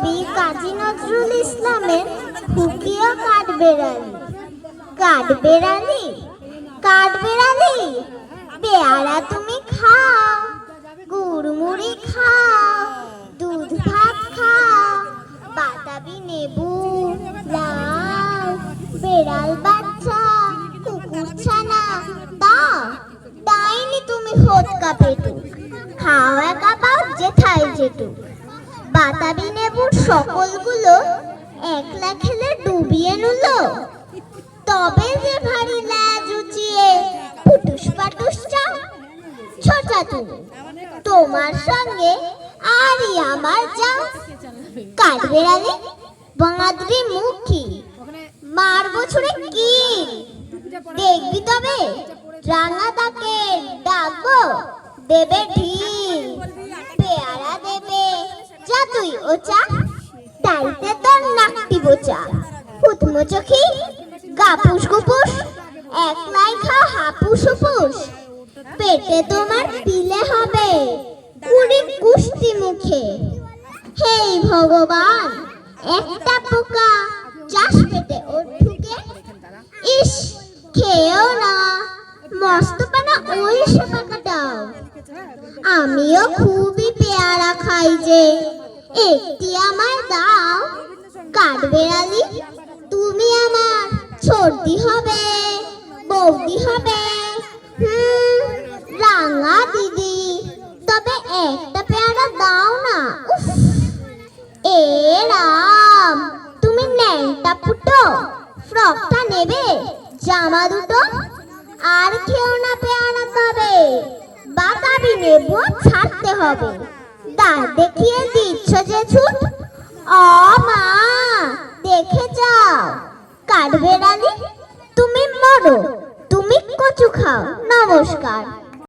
কবি কাজী নজরুল ইসলামের হুকিও কাঠবেড়ালি। কাঠবেড়ালি, কাঠবেড়ালি, পেয়ারা তুমি খাও, গুড়মুড়ি খাও, দুধ ভাত খাও, বাতাবি লেবু, লাউ, বেড়াল বাচ্চা, কুকুর ছানা দাও, দাইনি তুমি হোদকা পেটুক, খাও একা পাও যেথায় যেটুক। বাতাবি লেবুর সকলগুলো একলা খেলে ডুবিয়ে নুল, তবে যে ভারী লাজ উচিয়ে ফুটুস পাটুস চাও। ছোটা তুমি, তোমার সঙ্গে আরই আমার যাও। কাঠবেড়ালি, বাঁদরি মুখী, মার বছরে কি দেখবি তবে, রাঙা তাকে ডাকবো দেবে ঢিল, পেয়ারা দেবে যা তুই ওচা, তাইতে তোর নাকটি বোচা। ফুটমো চোখি, গাপুস গুপুস, একলাই খাও হাপুস হুপুস, পেটে তোমার পিলে হবে কুড়ি কুষ্টি মুখে। হেই ভগবান, একটা পোকা চাষ পেটে ওর ঢুকে, ইস খেয়েও না, মস্ত পানা ওই সে পাকাটাও। আমিও খুবই পেয়ারা খাই যে, একটি আমায় দাও। কাঠবেড়ালি, তুমি আমার ছোটদি হবে, বৌদি হবে, রাঙা দিদি, তবে একটা পেয়ারা দাও না। উফ, এ রাম, তুমি ন্যাংটা ফুটো, ফ্রকটা নেবে, জামা দুটো, আর খেও না পেয়ারা তবে, বাতাবি লেবু ছাড়তে হবে। দাঁত দেখিয়ে দিচ্ছ যে ছুট, অ মা দেখে যাও। কাঠবেড়ালি, তুমি মরো, তুমি কচু খাও। নমস্কার।